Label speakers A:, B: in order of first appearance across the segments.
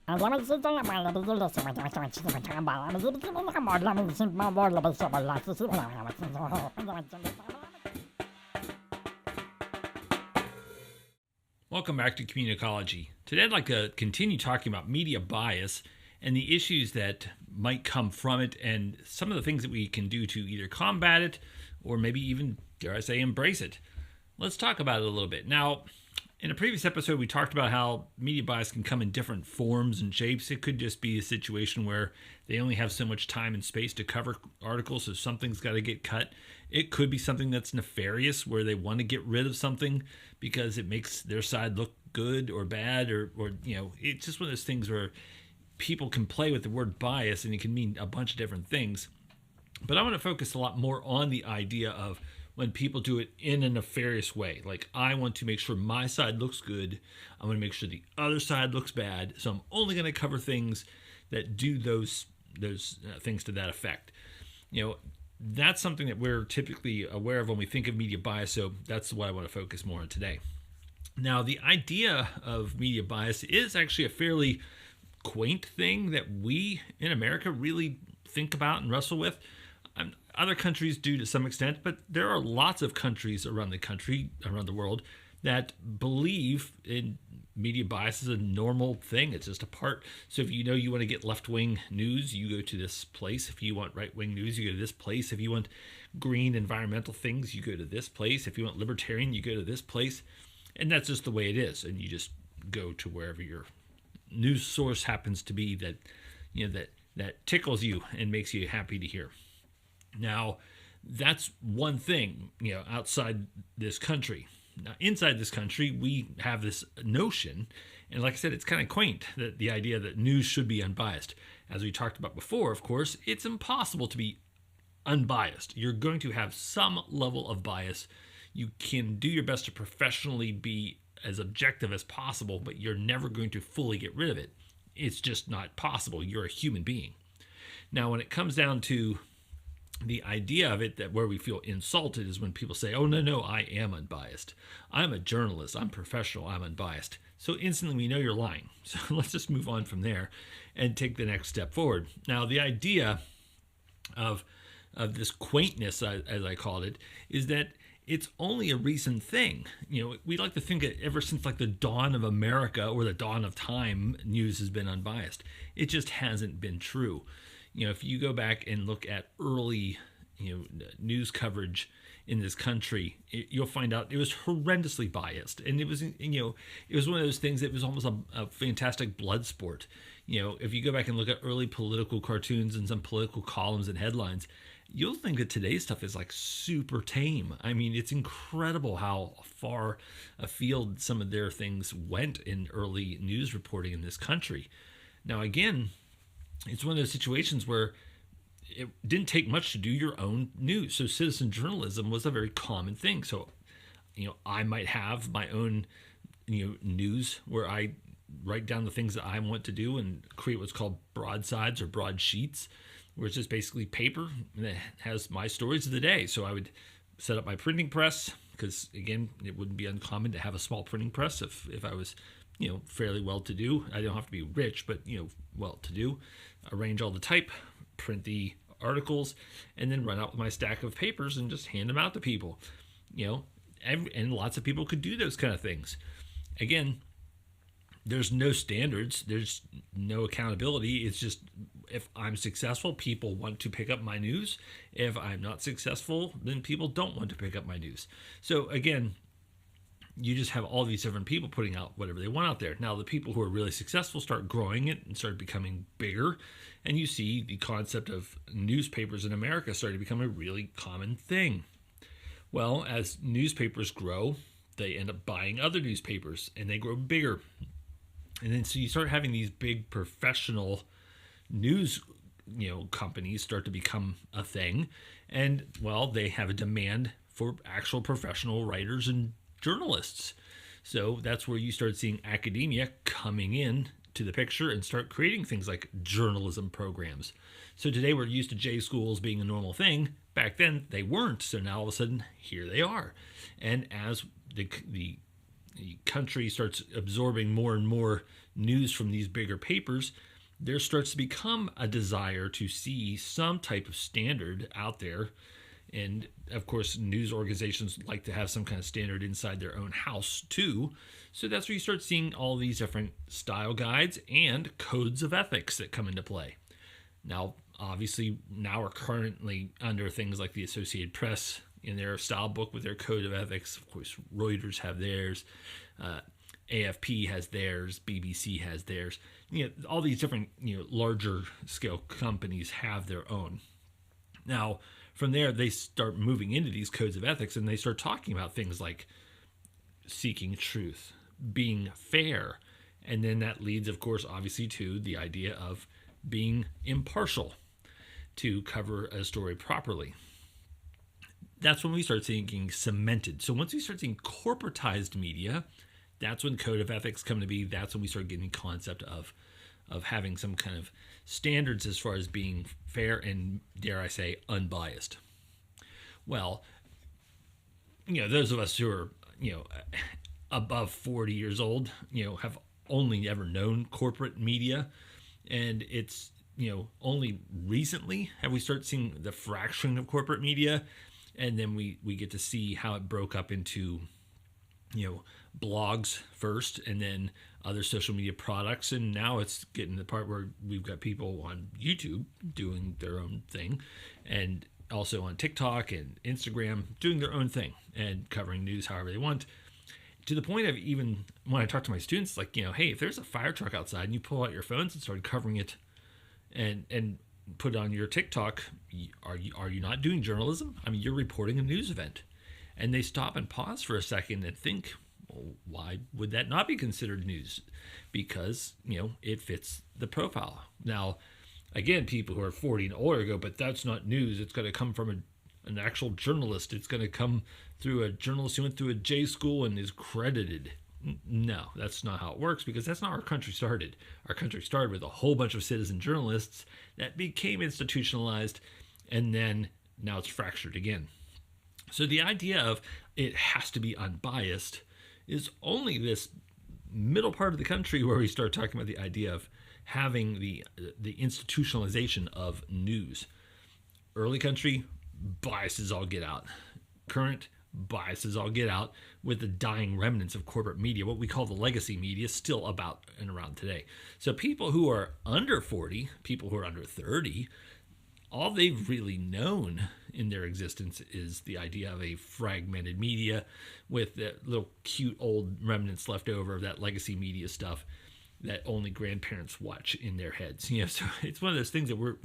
A: Welcome back to Communicology. Today I'd like to continue talking about media bias and the issues that might come from it and some of the things that we can do to either combat it or maybe even, dare I say, embrace it. Let's talk about it a little bit. Now, in a previous episode, we talked about how media bias can come in different forms and shapes. It could just be a situation where they only have so much time and space to cover articles, so something's got to get cut. It could be something that's nefarious, where they want to get rid of something because it makes their side look good or bad, or it's just one of those things where people can play with the word bias and it can mean a bunch of different things. But I want to focus a lot more on the idea of when people do it in a nefarious way. Like, I want to make sure my side looks good. I want to make sure the other side looks bad. So I'm only going to cover things that do those things to that effect. That's something that we're typically aware of when we think of media bias. So that's what I want to focus more on today. Now, the idea of media bias is actually a fairly quaint thing that we in America really think about and wrestle with. Other countries do to some extent, but there are lots of countries around the world, that believe in media bias as a normal thing. It's just a part. So if you want to get left-wing news, you go to this place. If you want right-wing news, you go to this place. If you want green environmental things, you go to this place. If you want libertarian, you go to this place. And that's just the way it is. And you just go to wherever your news source happens to be that tickles you and makes you happy to hear. Now, that's one thing, outside this country. Now, inside this country, we have this notion, and like I said, it's kind of quaint, that the idea that news should be unbiased. As we talked about before, of course, it's impossible to be unbiased. You're going to have some level of bias. You can do your best to professionally be as objective as possible, but you're never going to fully get rid of it. It's just not possible. You're a human being. Now, when it comes down to the idea of it, that where we feel insulted is when people say, oh, no, I am unbiased. I'm a journalist. I'm professional. I'm unbiased. So instantly we know you're lying. So let's just move on from there and take the next step forward. Now, the idea of this quaintness, as I called it, is that it's only a recent thing. We like to think that ever since like the dawn of America or the dawn of time, news has been unbiased. It just hasn't been true. If you go back and look at early, news coverage in this country, you'll find out it was horrendously biased. And it was, it was one of those things that was almost a fantastic blood sport. If you go back and look at early political cartoons and some political columns and headlines, you'll think that today's stuff is like super tame. I mean, it's incredible how far afield some of their things went in early news reporting in this country. Now, again, it's one of those situations where it didn't take much to do your own news. So citizen journalism was a very common thing. So, I might have my own, news where I write down the things that I want to do and create what's called broadsides or broadsheets, where it's just basically paper that has my stories of the day. So I would set up my printing press, because, again, it wouldn't be uncommon to have a small printing press if I was, fairly well-to-do. I don't have to be rich, but, well-to-do. Arrange all the type, print the articles, and then run out with my stack of papers and just hand them out to people. And lots of people could do those kind of things. Again, there's no standards. There's no accountability. It's just, if I'm successful, people want to pick up my news. If I'm not successful, then people don't want to pick up my news. So again, you just have all these different people putting out whatever they want out there. Now, the people who are really successful start growing it and start becoming bigger. And you see the concept of newspapers in America starting to become a really common thing. Well, as newspapers grow, they end up buying other newspapers and they grow bigger. And then so you start having these big professional news, companies start to become a thing. And, well, they have a demand for actual professional writers and journalists. So that's where you start seeing academia coming in to the picture and start creating things like journalism programs. So today we're used to J schools being a normal thing. Back then they weren't. So now all of a sudden here they are. And as the country starts absorbing more and more news from these bigger papers, there starts to become a desire to see some type of standard out there. And of course, news organizations like to have some kind of standard inside their own house too. So that's where you start seeing all these different style guides and codes of ethics that come into play. Now, obviously, now we're currently under things like the Associated Press in their style book with their code of ethics. Of course, Reuters have theirs. AFP has theirs, BBC has theirs. All these different, larger scale companies have their own. Now, from there, they start moving into these codes of ethics, and they start talking about things like seeking truth, being fair, and then that leads, of course, obviously to the idea of being impartial to cover a story properly. That's when we start seeing cemented. So once we start seeing corporatized media, that's when code of ethics come to be. That's when we start getting the concept of having some kind of standards as far as being fair and, dare I say, unbiased. Well, those of us who are, above 40 years old, have only ever known corporate media. And it's, only recently have we started seeing the fracturing of corporate media. And then we get to see how it broke up into, blogs first and then other social media products. And now it's getting to the part where we've got people on YouTube doing their own thing, and also on TikTok and Instagram doing their own thing and covering news however they want. To the point of, even when I talk to my students, like, hey, if there's a fire truck outside and you pull out your phones and start covering it and put it on your TikTok, are you not doing journalism? I mean, you're reporting a news event. And they stop and pause for a second and think, well, why would that not be considered news? Because, it fits the profile. Now, again, people who are 40 and older go, but that's not news. It's going to come from an actual journalist. It's going to come through a journalist who went through a J school and is credited. No, that's not how it works, because that's not how our country started. Our country started with a whole bunch of citizen journalists that became institutionalized, and then now it's fractured again. So the idea of it has to be unbiased is only this middle part of the country where we start talking about the idea of having the institutionalization of news. Early country, biases all get out. Current, biases all get out, with the dying remnants of corporate media, what we call the legacy media, still about and around today. So people who are under 40, people who are under 30, all they've really known in their existence is the idea of a fragmented media with the little cute old remnants left over of that legacy media stuff that only grandparents watch in their heads. So it's one of those things that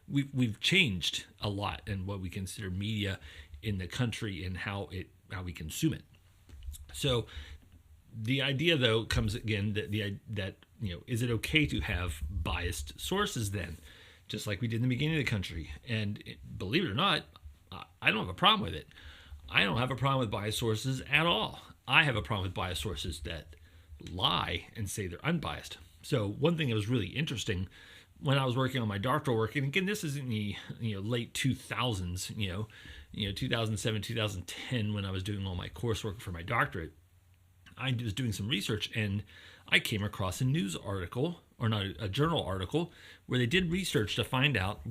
A: we've changed a lot in what we consider media in the country and how we consume it. So the idea, though, comes again that is it okay to have biased sources then? Just like we did in the beginning of the country. And believe it or not, I don't have a problem with it. I don't have a problem with biased sources at all. I have a problem with biased sources that lie and say they're unbiased. So one thing that was really interesting when I was working on my doctoral work, and again, this is in the late 2000s, 2007, 2010, when I was doing all my coursework for my doctorate, I was doing some research and I came across a news article, or not, a journal article, where they did research to find out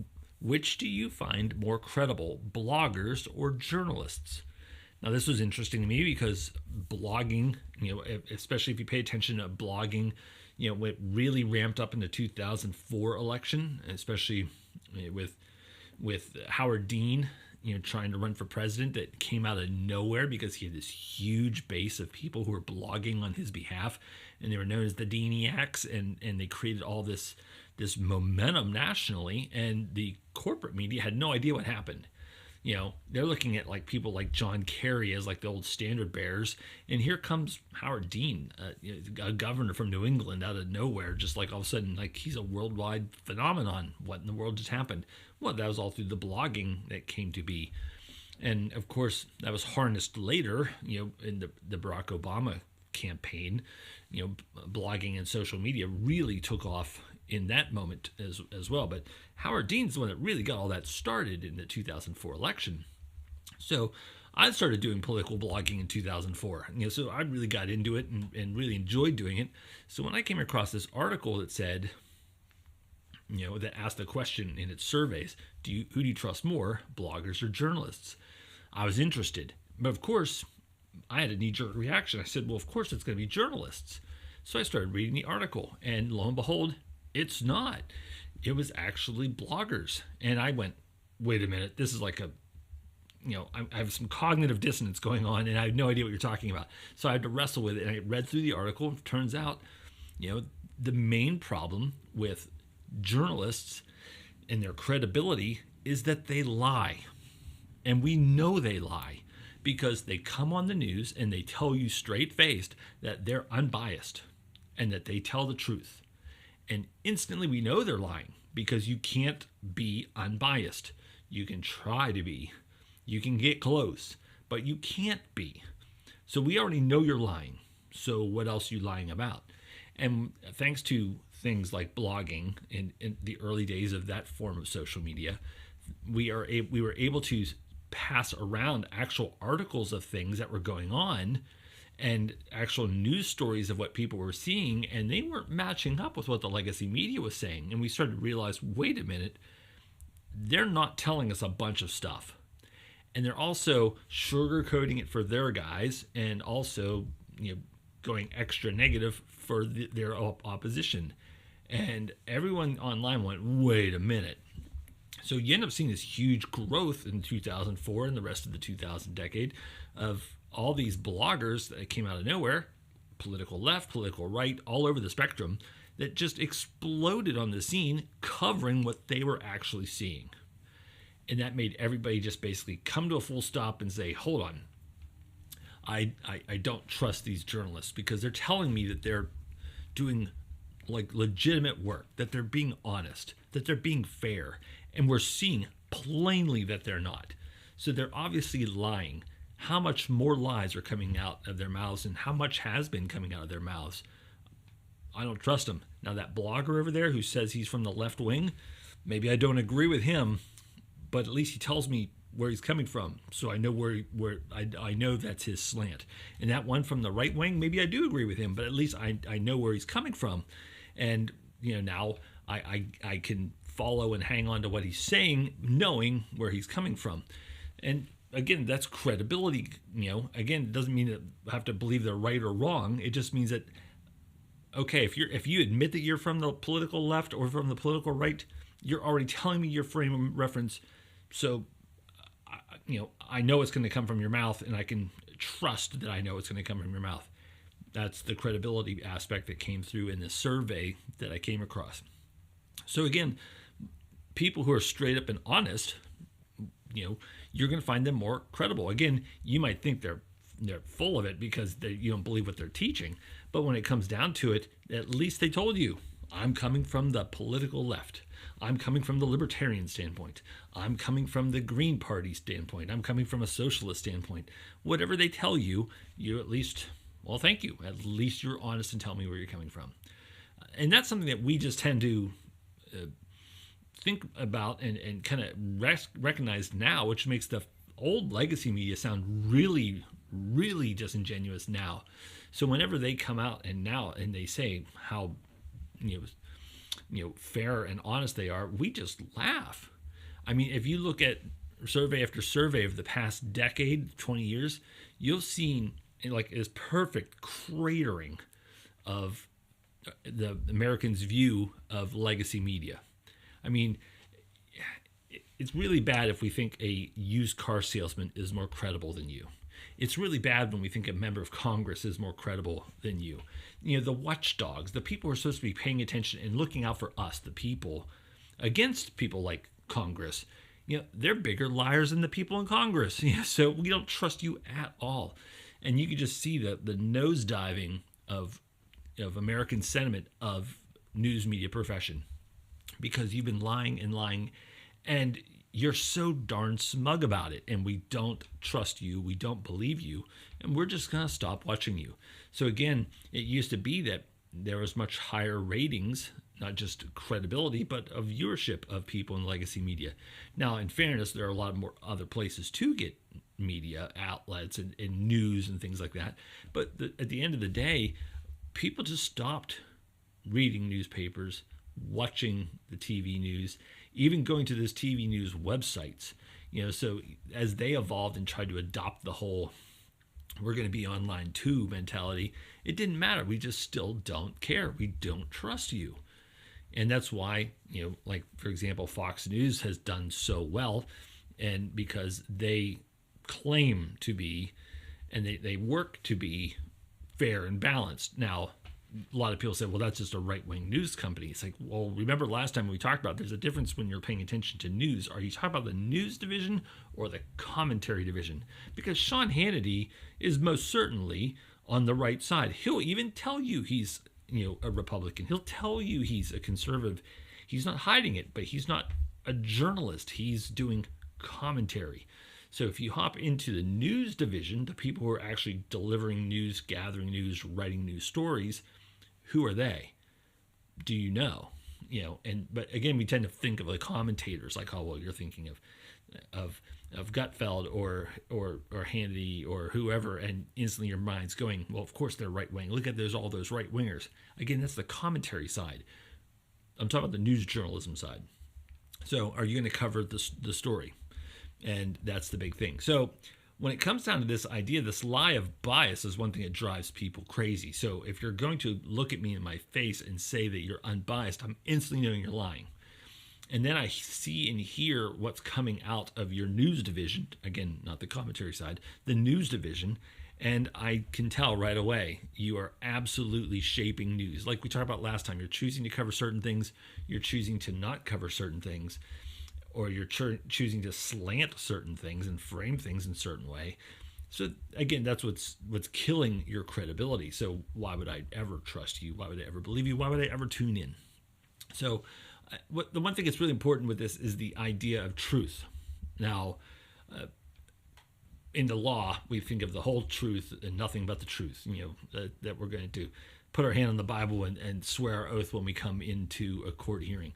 A: which do you find more credible, bloggers or journalists. Now, this was interesting to me because blogging, especially if you pay attention to blogging, it really ramped up in the 2004 election, especially with Howard Dean, trying to run for president. That came out of nowhere because he had this huge base of people who were blogging on his behalf, and they were known as the Deaniacs, and they created all this momentum nationally, and the corporate media had no idea what happened. They're looking at like people like John Kerry as like the old standard bearers, and here comes Howard Dean, a governor from New England, out of nowhere, just like all of a sudden, like he's a worldwide phenomenon. What in the world just happened? Well, that was all through the blogging that came to be. And of course, that was harnessed later, in the Barack Obama campaign. Blogging and social media really took off in that moment as well. But Howard Dean's the one that really got all that started in the 2004 election. So I started doing political blogging in 2004. So I really got into it and really enjoyed doing it. So when I came across this article that said, that asked a question in its surveys, who do you trust more, bloggers or journalists? I was interested. But of course, I had a knee-jerk reaction. I said, well, of course it's going to be journalists. So I started reading the article, and lo and behold, it's not. It was actually bloggers. And I went, wait a minute, this is like I have some cognitive dissonance going on, and I have no idea what you're talking about. So I had to wrestle with it, and I read through the article. It turns out, the main problem with journalists and their credibility is that they lie. And we know they lie because they come on the news and they tell you straight-faced that they're unbiased and that they tell the truth. And instantly we know they're lying because you can't be unbiased. You can try to be. You can get close, but you can't be. So we already know you're lying. So what else are you lying about? And thanks to things like blogging in the early days of that form of social media, we were able to pass around actual articles of things that were going on and actual news stories of what people were seeing, and they weren't matching up with what the legacy media was saying. And we started to realize, wait a minute, they're not telling us a bunch of stuff. And they're also sugarcoating it for their guys and also going extra negative for their opposition. And everyone online went, wait a minute. So you end up seeing this huge growth in 2004 and the rest of the 2000 decade of all these bloggers that came out of nowhere, political left, political right, all over the spectrum, that just exploded on the scene covering what they were actually seeing. And that made everybody just basically come to a full stop and say, hold on, I don't trust these journalists because they're telling me that they're doing like legitimate work, that they're being honest, that they're being fair. And we're seeing plainly that they're not. So they're obviously lying. How much more lies are coming out of their mouths and how much has been coming out of their mouths? I don't trust them. Now that blogger over there who says he's from the left wing, maybe I don't agree with him, but at least he tells me where he's coming from. So I know where I know that's his slant. And that one from the right wing, maybe I do agree with him, but at least I know where he's coming from. And now I can follow and hang on to what he's saying, knowing where he's coming from. And again, that's credibility. Again, it doesn't mean that I have to believe they're right or wrong. It just means that, okay, if you admit that you're from the political left or from the political right, you're already telling me your frame of reference. So, I know it's going to come from your mouth, and I can trust that I know it's going to come from your mouth. That's the credibility aspect that came through in the survey that I came across. So again, people who are straight up and honest, you're going to find them more credible. Again, you might think they're full of it because you don't believe what they're teaching. But when it comes down to it, at least they told you, I'm coming from the political left. I'm coming from the libertarian standpoint. I'm coming from the Green Party standpoint. I'm coming from a socialist standpoint. Whatever they tell you, you at least, well, thank you. At least you're honest and tell me where you're coming from. And that's something that we just tend to think about and kind of recognize now, which makes the old legacy media sound really, really disingenuous now. So whenever they come out and they say how fair and honest they are, we just laugh. I mean, if you look at survey after survey of the past decade, 20 years, you'll see like this perfect cratering of the Americans' view of legacy media. I mean, it's really bad if we think a used car salesman is more credible than you. It's really bad when we think a member of Congress is more credible than you. The watchdogs, the people who are supposed to be paying attention and looking out for us, the people, against people like Congress, they're bigger liars than the people in Congress. So we don't trust you at all. And you can just see the nosediving of American sentiment of news media profession because you've been lying and lying, and you're so darn smug about it, and we don't trust you, we don't believe you, and we're just going to stop watching you. So again, it used to be that there was much higher ratings not just credibility, but of viewership of people in legacy media. Now, in fairness, there are a lot more other places to get media outlets and news and things like that. But at the end of the day, people just stopped reading newspapers, watching the TV news, even going to those TV news websites. So as they evolved and tried to adopt the whole we're going to be online too mentality, it didn't matter. We just still don't care. We don't trust you. And that's why, like, for example, Fox News has done so well, and because they claim to be, and they work to be fair and balanced. Now, a lot of people say, well, that's just a right-wing news company. It's like, well, remember last time we talked about there's a difference when you're paying attention to news. Are you talking about the news division or the commentary division? Because Sean Hannity is most certainly on the right side. He'll even tell you he's a Republican. He'll tell you he's a conservative. He's not hiding it, but he's not a journalist. He's doing commentary. So if you hop into the news division, the people who are actually delivering news, gathering news, writing news stories, who are they? Do you know? But again, we tend to think of the commentators, like, oh, well, you're thinking of Gutfeld or Hannity or whoever, and instantly your mind's going, well, of course they're right wing. Look at all those right wingers. Again, that's the commentary side. I'm talking about the news journalism side. So, are you going to cover the story? And that's the big thing. So when it comes down to this idea, this lie of bias is one thing that drives people crazy. So if you're going to look at me in my face and say that you're unbiased, I'm instantly knowing you're lying. And then I see and hear what's coming out of your news division. Again, not the commentary side, the news division. And I can tell right away, you are absolutely shaping news. Like we talked about last time, you're choosing to cover certain things. You're choosing to not cover certain things. Or you're choosing to slant certain things and frame things in a certain way. So again, that's what's killing your credibility. So why would I ever trust you? Why would I ever believe you? Why would I ever tune in? So the one thing that's really important with this is the idea of truth. Now, in the law, we think of the whole truth and nothing but the truth, that we're going to put our hand on the Bible and swear our oath when we come into a court hearing.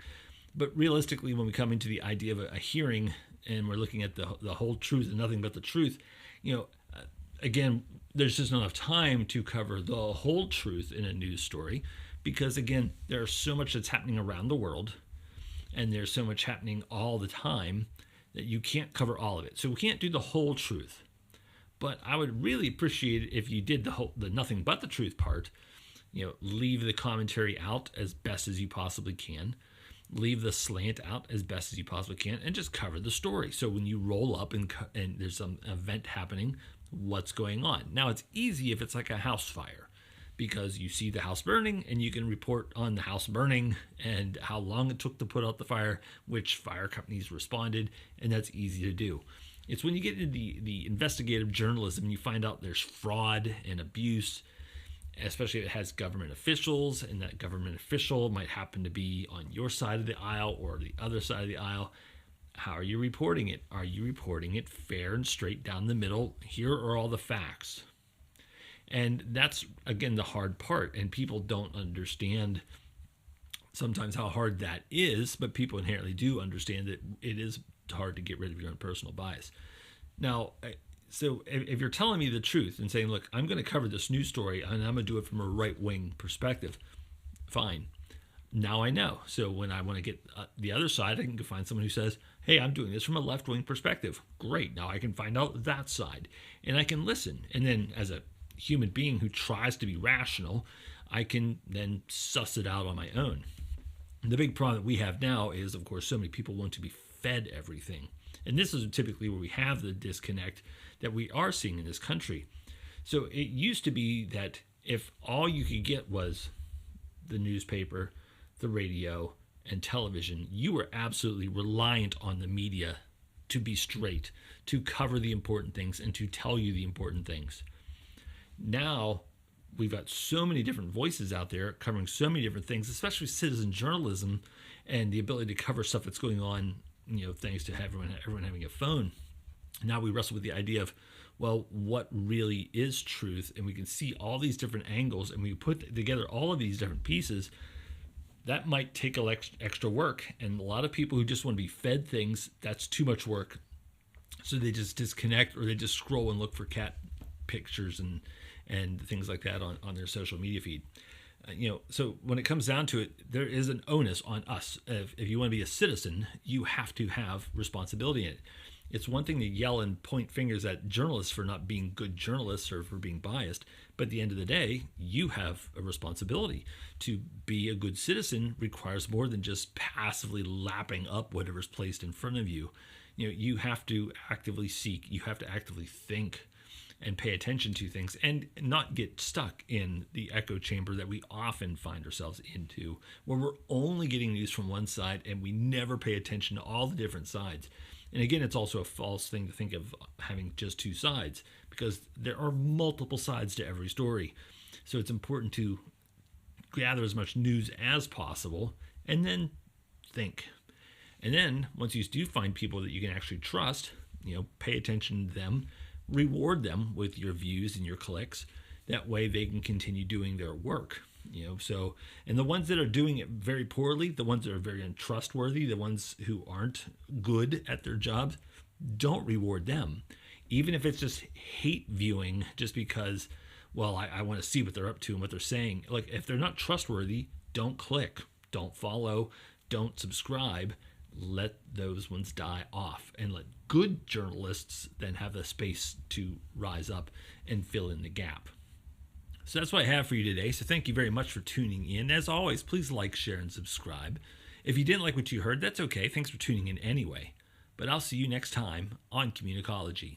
A: But realistically, when we come into the idea of a hearing and we're looking at the whole truth and nothing but the truth, again, there's just not enough time to cover the whole truth in a news story because, again, there's so much that's happening around the world and there's so much happening all the time that you can't cover all of it. So we can't do the whole truth. But I would really appreciate it if you did the nothing but the truth part, leave the commentary out as best as you possibly can. Leave the slant out as best as you possibly can and just cover the story. So when you roll up and there's some event happening, what's going on? Now, it's easy if it's like a house fire because you see the house burning and you can report on the house burning and how long it took to put out the fire, which fire companies responded, and that's easy to do. It's when you get into the investigative journalism and you find out there's fraud and abuse, especially if it has government officials, and that government official might happen to be on your side of the aisle or the other side of the aisle. How are you reporting it? Are you reporting it fair and straight down the middle? Here are all the facts. And that's, again, the hard part. And people don't understand sometimes how hard that is, but people inherently do understand that it is hard to get rid of your own personal bias. Now, so if you're telling me the truth and saying, look, I'm going to cover this news story and I'm going to do it from a right-wing perspective, fine. Now I know. So when I want to get the other side, I can find someone who says, hey, I'm doing this from a left-wing perspective. Great. Now I can find out that side and I can listen. And then as a human being who tries to be rational, I can then suss it out on my own. And the big problem that we have now is, of course, so many people want to be fed everything. And this is typically where we have the disconnect that we are seeing in this country. So it used to be that if all you could get was the newspaper, the radio, and television, you were absolutely reliant on the media to be straight, to cover the important things, and to tell you the important things. Now, we've got so many different voices out there covering so many different things, especially citizen journalism and the ability to cover stuff that's going on, thanks to everyone having a phone. Now we wrestle with the idea of, well, what really is truth? And we can see all these different angles, and we put together all of these different pieces. that might take extra work. And a lot of people who just want to be fed things, that's too much work. So they just disconnect, or they just scroll and look for cat pictures and things like that on their social media feed. So when it comes down to it, there is an onus on us. If you want to be a citizen, you have to have responsibility in it. It's one thing to yell and point fingers at journalists for not being good journalists or for being biased, but at the end of the day, you have a responsibility. To be a good citizen requires more than just passively lapping up whatever's placed in front of you. You have to actively seek, you have to actively think and pay attention to things, and not get stuck in the echo chamber that we often find ourselves into, where we're only getting news from one side and we never pay attention to all the different sides. And again, it's also a false thing to think of having just two sides, because there are multiple sides to every story. So it's important to gather as much news as possible and then think. And then once you do find people that you can actually trust, pay attention to them, reward them with your views and your clicks. That way they can continue doing their work. And the ones that are doing it very poorly, the ones that are very untrustworthy, the ones who aren't good at their jobs, don't reward them. Even if it's just hate viewing, just because, well, I want to see what they're up to and what they're saying. Like, if they're not trustworthy, don't click, don't follow, don't subscribe. Let those ones die off, and let good journalists then have the space to rise up and fill in the gap. So that's what I have for you today. So thank you very much for tuning in. As always, please like, share, and subscribe. If you didn't like what you heard, that's okay. Thanks for tuning in anyway. But I'll see you next time on Communicology.